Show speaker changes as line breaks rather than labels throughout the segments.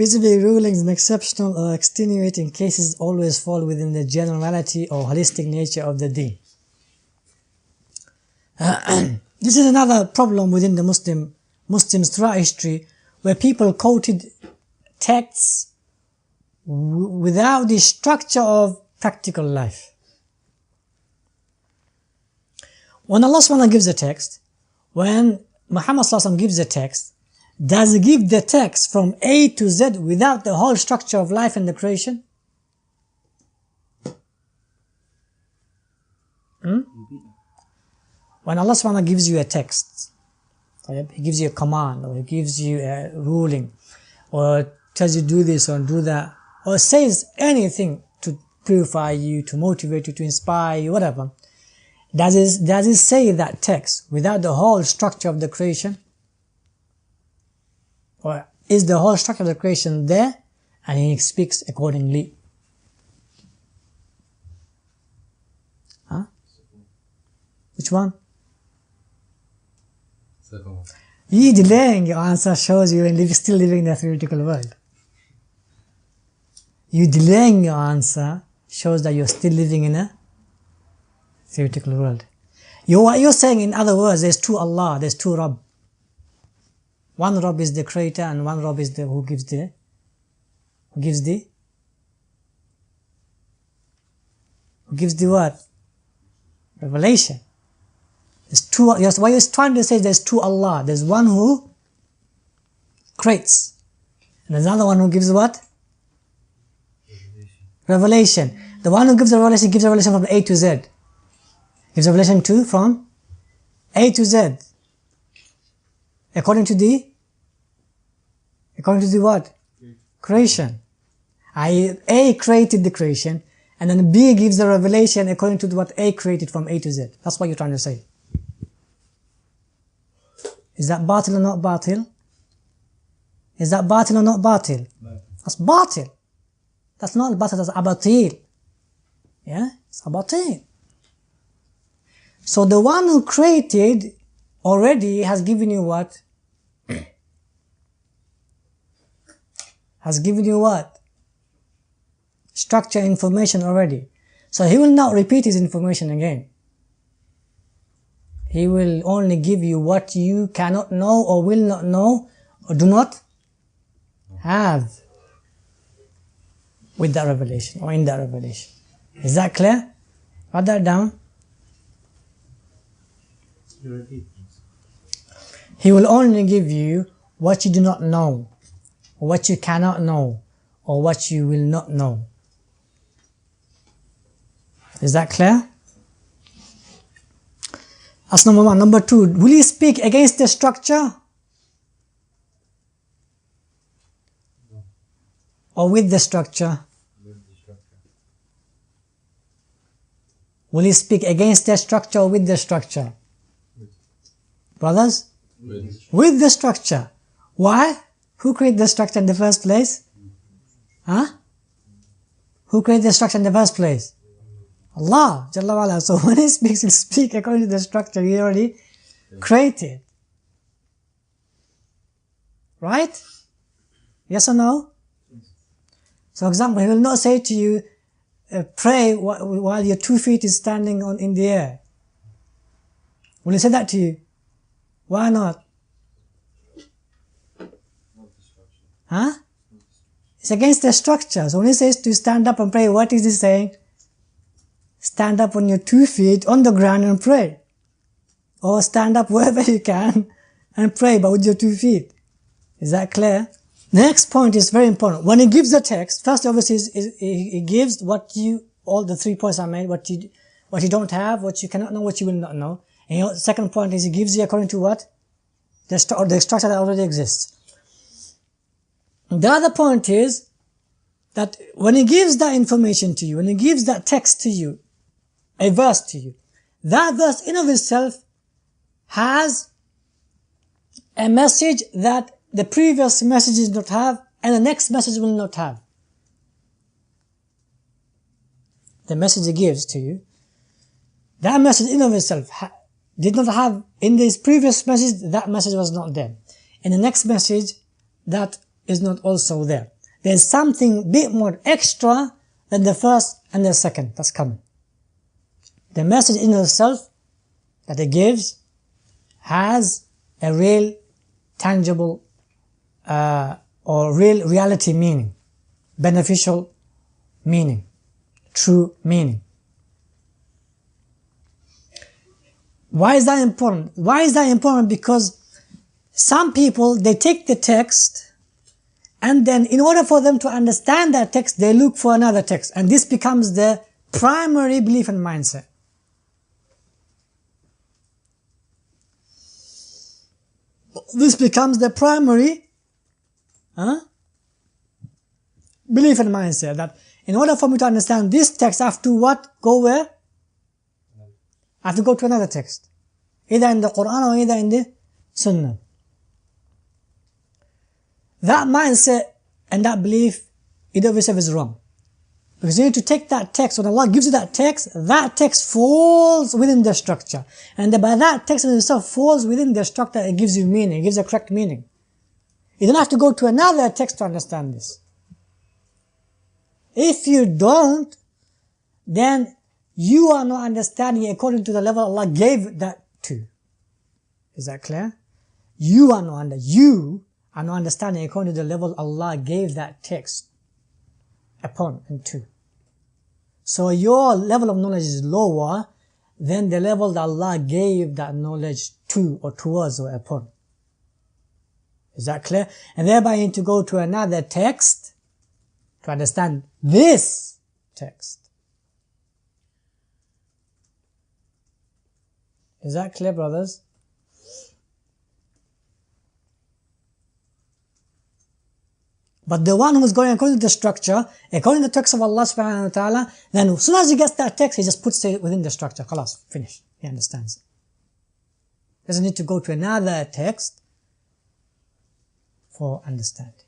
Specific rulings in exceptional or extenuating cases always fall within the generality or holistic nature of the deen. This is another problem within the Muslims throughout history, where people quoted texts without the structure of practical life. When Allah SWT gives a text, when Muhammad SAW gives a text, does he give the text from A to Z without the whole structure of life and the creation? When Allah SWT gives you a text, He gives you a command, or He gives you a ruling, or tells you do this or do that, or says anything to purify you, to motivate you, to inspire you, whatever, does it say that text without the whole structure of the creation? Or is the whole structure of the creation there and He speaks accordingly? Huh? Which one? You delaying your answer shows you're still living in a theoretical world. You delaying your answer shows that you're still living in a theoretical world. What you're saying, in other words, there's two Allah, there's two Rabb. One Rabb is the creator and one Rabb is the who gives the what? Revelation. There's two. What you're trying to say is there's two Allah. There's one who creates, and there's another one who gives what? Revelation. The one who gives the revelation gives revelation from A to Z. Gives revelation from A to Z. According to the what? Creation. A created the creation, and then B gives the revelation according to what A created from A to Z. That's what you're trying to say. Is that batil or not batil? Is that batil or not batil? That's batil. That's not batil, that's abatil. Yeah? It's abatil. So the one who created already has given you what? Has given you what? Structure, information already. So He will not repeat His information again. He will only give you what you cannot know or will not know or do not have with that revelation or in that revelation. Is that clear? Write that down. He will only give you what you do not know, or what you cannot know, or what you will not know. Is that clear? That's number one. Number two, will He speak against the structure? Or with the structure? Will He speak against the structure or with the structure? Brothers? With the structure. Why? Who created the structure in the first place? Huh? Who created the structure in the first place? Allah Jalla wa'ala. So when He speaks, He'll speak according to the structure He already created. Right? Yes or no? So, for example, He will not say to you, pray while your 2 feet is standing in the air. Will He say that to you? Why not? Huh? It's against the structure. So when He says to stand up and pray, what is He saying? Stand up on your 2 feet on the ground and pray. Or stand up wherever you can and pray, but with your 2 feet. Is that clear? The next point is very important. When He gives the text, first obviously He gives all the 3 points I made, what you don't have, what you cannot know, what you will not know. And the second point is He gives you according to what? The structure that already exists. The other point is that when He gives that information to you, when He gives that text to you, a verse to you, that verse in of itself has a message that the previous message does not have and the next message will not have. The message He gives to you, that message in of itself did not have, in this previous message, that message was not there. In the next message, that is not also there. There's something a bit more extra than the first and the second that's coming. The message in itself that it gives has a real, tangible, or real reality meaning, beneficial meaning, true meaning. Why is that important? Why is that important? Because some people, they take the text and then in order for them to understand that text, they look for another text, and this becomes their primary belief and mindset. This becomes the primary belief and mindset, that in order for me to understand this text, I have to what? Go where? I have to go to another text, either in the Quran or either in the Sunnah. That mindset and that belief, either of itself is wrong. Because you need to take that text, when Allah gives you that text falls within the structure. And by that text in itself falls within the structure, it gives you meaning, it gives a correct meaning. You don't have to go to another text to understand this. If you don't, then you are not understanding according to the level Allah gave that to. Is that clear? You are not understanding according to the level Allah gave that text upon and to. So your level of knowledge is lower than the level that Allah gave that knowledge to or towards or upon. Is that clear? And thereby you need to go to another text to understand this text. Is that clear, brothers? But the one who's going according to the structure, according to the text of Allah subhanahu wa ta'ala, then as soon as he gets that text, he just puts it within the structure. Khalas, finish. He understands it. Doesn't need to go to another text for understanding,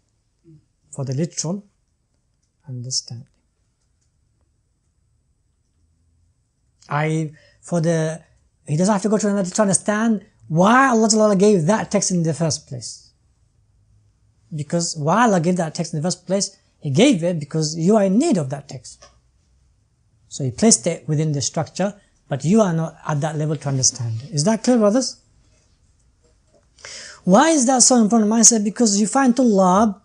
for the literal understanding. He doesn't have to go to another to understand why Allah gave that text in the first place. Because why Allah gave that text in the first place, He gave it because you are in need of that text. So He placed it within the structure, but you are not at that level to understand it. Is that clear, brothers? Why is that so important mindset? Because you find Tullab,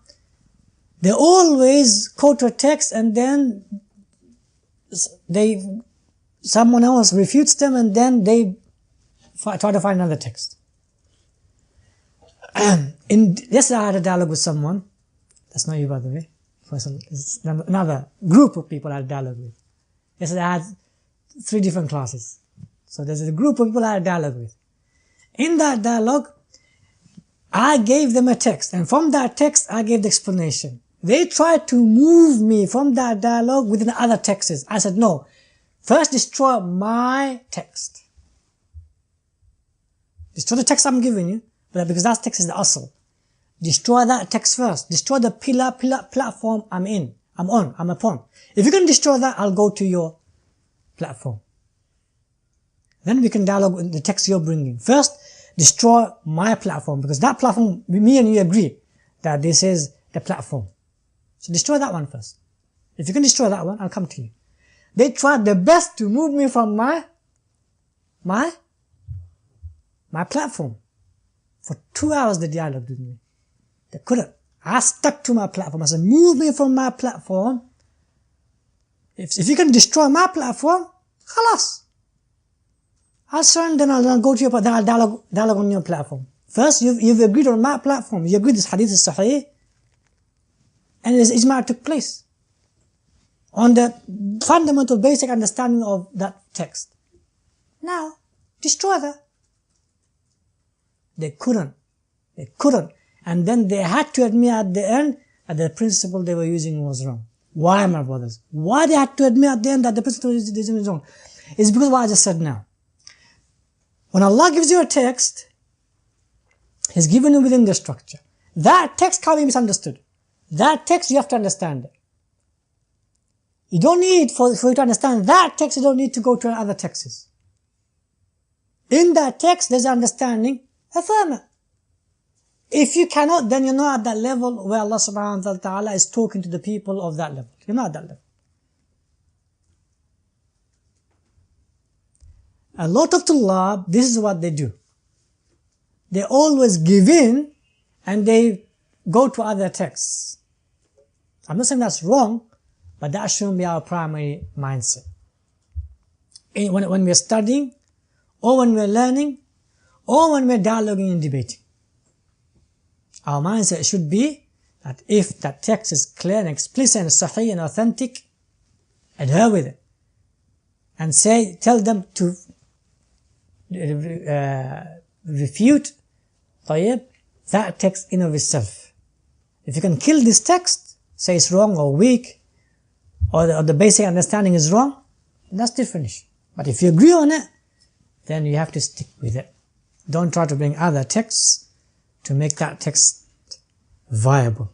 they always quote a text and then someone else refutes them and then they try to find another text. Yesterday I had a dialogue with someone, that's not you by the way, it's another group of people I had a dialogue with. Yesterday I had 3 different classes. So there's a group of people I had a dialogue with. In that dialogue, I gave them a text, and from that text I gave the explanation. They tried to move me from that dialogue within other texts. I said, no, first destroy my text. Destroy the text I'm giving you, because that text is the asl. Destroy that text first. Destroy the platform I'm upon. If you can destroy that, I'll go to your platform. Then we can dialogue with the text you're bringing. First, destroy my platform, because that platform, me and you agree that this is the platform. So destroy that one first. If you can destroy that one, I'll come to you. They tried their best to move me from my platform. For 2 hours they dialogued with me. They couldn't. I stuck to my platform. I said, move me from my platform. If you can destroy my platform, khalas. I'll surrender, then I'll go to your platform, then I'll dialogue on your platform. First, you've agreed on my platform. You agreed this hadith is sahih. And this ijma' took place on the fundamental basic understanding of that text. Now, destroy that. They couldn't. And then they had to admit at the end that the principle they were using was wrong. Why, my brothers? Why they had to admit at the end that the principle they were using was wrong? It's because of what I just said now. When Allah gives you a text, He's given you within the structure. That text can't be misunderstood. That text, you have to understand it. You don't need, for you to understand that text, you don't need to go to other texts. In that text, there's understanding, affirm it. If you cannot, then you're not at that level where Allah subhanahu wa ta'ala is talking to the people of that level. You're not at that level. A lot of tullab, this is what they do. They always give in and they go to other texts. I'm not saying that's wrong, but that shouldn't be our primary mindset. When we're studying, or when we're learning, or when we're dialoguing and debating, our mindset should be that if that text is clear and explicit and sahih and authentic, adhere with it. And tell them to refute that text in of itself. If you can kill this text, say it's wrong or weak, or the basic understanding is wrong, that's different issue. But if you agree on it, then you have to stick with it. Don't try to bring other texts to make that text viable.